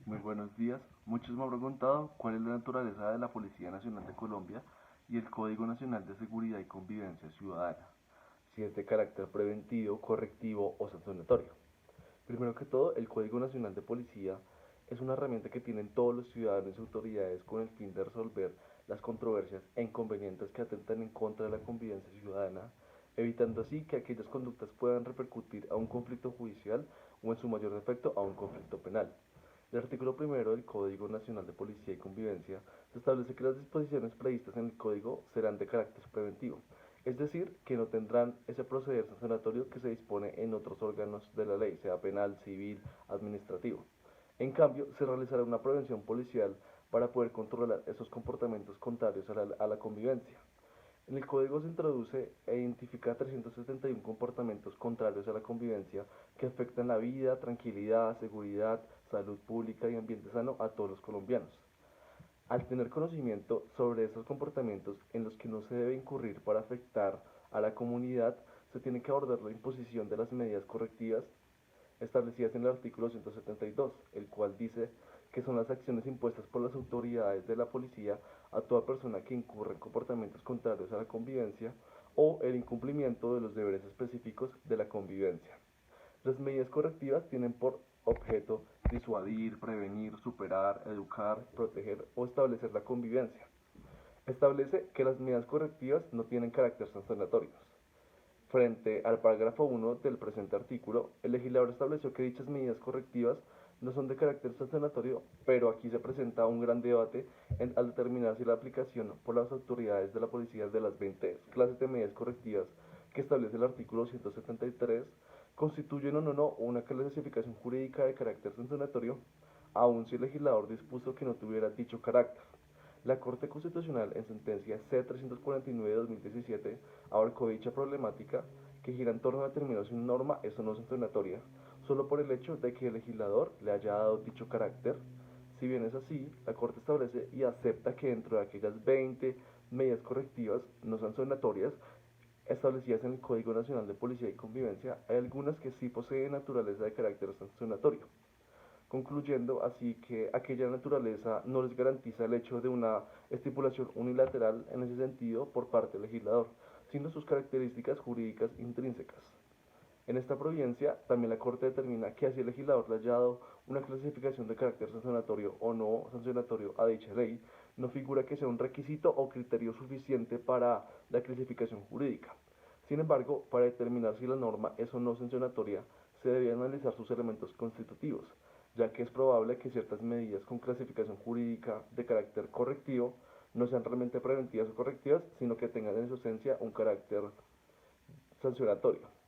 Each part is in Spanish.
Muy buenos días. Muchos me han preguntado cuál es la naturaleza de la Policía Nacional de Colombia y el Código Nacional de Seguridad y Convivencia Ciudadana, si es de carácter preventivo, correctivo o sancionatorio. Primero que todo, el Código Nacional de Policía es una herramienta que tienen todos los ciudadanos y autoridades con el fin de resolver las controversias e inconvenientes que atentan en contra de la convivencia ciudadana, evitando así que aquellas conductas puedan repercutir a un conflicto judicial o en su mayor defecto a un conflicto penal. El artículo primero del Código Nacional de Policía y Convivencia establece que las disposiciones previstas en el Código serán de carácter preventivo, es decir, que no tendrán ese proceder sancionatorio que se dispone en otros órganos de la ley, sea penal, civil, administrativo. En cambio, se realizará una prevención policial para poder controlar esos comportamientos contrarios a la convivencia. En el código se introduce e identifica 371 comportamientos contrarios a la convivencia que afectan la vida, tranquilidad, seguridad, salud pública y ambiente sano a todos los colombianos. Al tener conocimiento sobre estos comportamientos en los que no se debe incurrir para afectar a la comunidad, se tiene que abordar la imposición de las medidas correctivas establecidas en el artículo 172, el cual dice que son las acciones impuestas por las autoridades de la policía a toda persona que incurra en comportamientos contrarios a la convivencia o el incumplimiento de los deberes específicos de la convivencia. Las medidas correctivas tienen por objeto disuadir, prevenir, superar, educar, proteger o establecer la convivencia. Establece que las medidas correctivas no tienen carácter sancionatorio. Frente al parágrafo 1 del presente artículo, el legislador estableció que dichas medidas correctivas no son de carácter sancionatorio, pero aquí se presenta un gran debate al determinar si la aplicación por las autoridades de la policía de las 20 clases de medidas correctivas que establece el artículo 173 constituyen o no una clasificación jurídica de carácter sancionatorio, aun si el legislador dispuso que no tuviera dicho carácter. La Corte Constitucional, en sentencia C-349 de 2017, abarcó dicha problemática que gira en torno a determinar si una norma es o no sancionatoria, solo por el hecho de que el legislador le haya dado dicho carácter. Si bien es así, la Corte establece y acepta que dentro de aquellas 20 medidas correctivas no sancionatorias establecidas en el Código Nacional de Policía y Convivencia, hay algunas que sí poseen naturaleza de carácter sancionatorio, concluyendo así que aquella naturaleza no les garantiza el hecho de una estipulación unilateral en ese sentido por parte del legislador, sino sus características jurídicas intrínsecas. En esta providencia, también la Corte determina que así el legislador le haya dado una clasificación de carácter sancionatorio o no sancionatorio a dicha ley, no figura que sea un requisito o criterio suficiente para la clasificación jurídica. Sin embargo, para determinar si la norma es o no sancionatoria, se debe analizar sus elementos constitutivos, ya que es probable que ciertas medidas con clasificación jurídica de carácter correctivo no sean realmente preventivas o correctivas, sino que tengan en su esencia un carácter sancionatorio.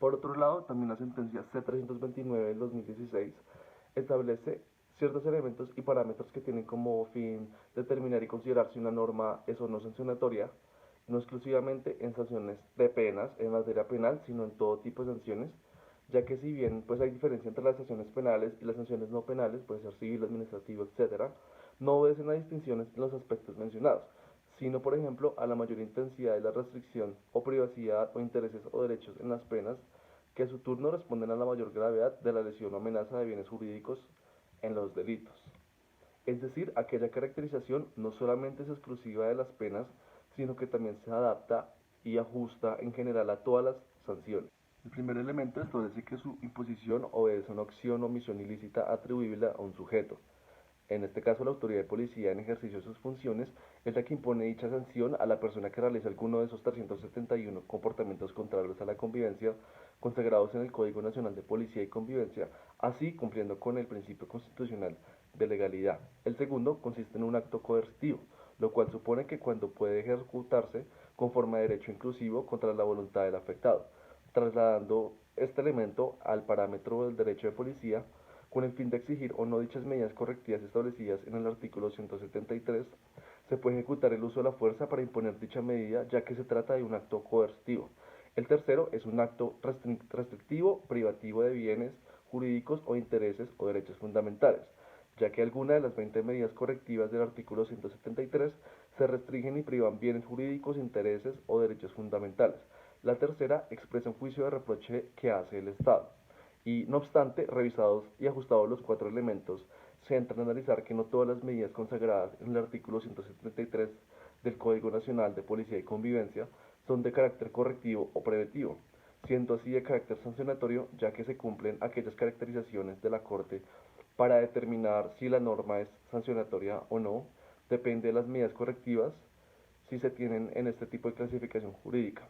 Por otro lado, también la sentencia C-329 del 2016 establece ciertos elementos y parámetros que tienen como fin determinar y considerar si una norma es o no sancionatoria, no exclusivamente en sanciones de penas en materia penal, sino en todo tipo de sanciones, ya que si bien pues hay diferencia entre las sanciones penales y las sanciones no penales, puede ser civil, administrativo, etcétera, no obedecen a distinciones en los aspectos mencionados, sino por ejemplo a la mayor intensidad de la restricción o privacidad o intereses o derechos en las penas que a su turno responden a la mayor gravedad de la lesión o amenaza de bienes jurídicos en los delitos. Es decir, aquella caracterización no solamente es exclusiva de las penas, sino que también se adapta y ajusta en general a todas las sanciones. El primer elemento establece que su imposición obedece a una acción o omisión ilícita atribuible a un sujeto. En este caso, la autoridad de policía en ejercicio de sus funciones es la que impone dicha sanción a la persona que realiza alguno de esos 371 comportamientos contrarios a la convivencia consagrados en el Código Nacional de Policía y Convivencia, así cumpliendo con el principio constitucional de legalidad. El segundo consiste en un acto coercitivo, lo cual supone que cuando puede ejecutarse conforme a derecho inclusivo contra la voluntad del afectado, trasladando este elemento al parámetro del derecho de policía, con el fin de exigir o no dichas medidas correctivas establecidas en el artículo 173, se puede ejecutar el uso de la fuerza para imponer dicha medida, ya que se trata de un acto coercitivo. El tercero es un acto restrictivo, privativo de bienes jurídicos o intereses o derechos fundamentales, ya que alguna de las 20 medidas correctivas del artículo 173 se restringen y privan bienes jurídicos, intereses o derechos fundamentales. La tercera expresa un juicio de reproche que hace el Estado. Y no obstante, revisados y ajustados los cuatro elementos, se entra a analizar que no todas las medidas consagradas en el artículo 173 del Código Nacional de Policía y Convivencia son de carácter correctivo o preventivo, siendo así de carácter sancionatorio, ya que se cumplen aquellas caracterizaciones de la Corte para determinar si la norma es sancionatoria o no, depende de las medidas correctivas si se tienen en este tipo de clasificación jurídica.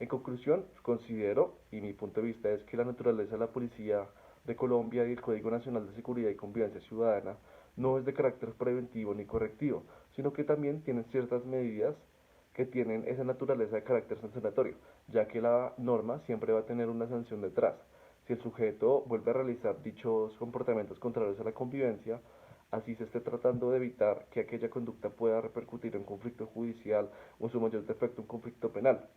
En conclusión, considero, y mi punto de vista es que la naturaleza de la Policía de Colombia y el Código Nacional de Seguridad y Convivencia Ciudadana no es de carácter preventivo ni correctivo, sino que también tienen ciertas medidas que tienen esa naturaleza de carácter sancionatorio, ya que la norma siempre va a tener una sanción detrás. Si el sujeto vuelve a realizar dichos comportamientos contrarios a la convivencia, así se esté tratando de evitar que aquella conducta pueda repercutir en un conflicto judicial o en su mayor defecto un conflicto penal.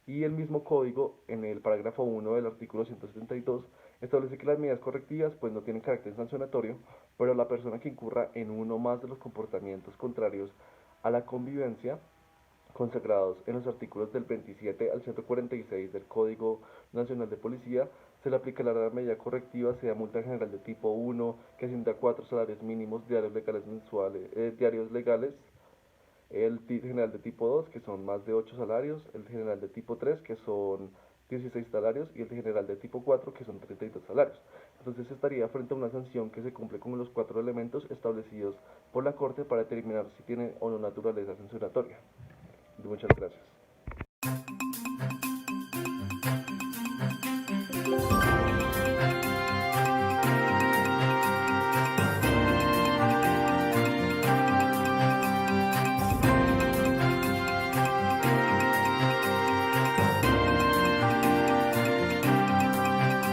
Y el mismo código, en el parágrafo 1 del artículo 172, establece que las medidas correctivas pues no tienen carácter sancionatorio, pero la persona que incurra en uno o más de los comportamientos contrarios a la convivencia consagrados en los artículos del 27 al 146 del Código Nacional de Policía, se le aplicará la medida correctiva, sea multa general de tipo 1, que asciende a 4 salarios mínimos diarios legales mensuales, diarios legales, el general de tipo 2, que son más de 8 salarios, el general de tipo 3, que son 16 salarios, y el general de tipo 4, que son 32 salarios. Entonces estaría frente a una sanción que se cumple con los cuatro elementos establecidos por la Corte para determinar si tiene o no naturaleza sancionatoria. Muchas gracias.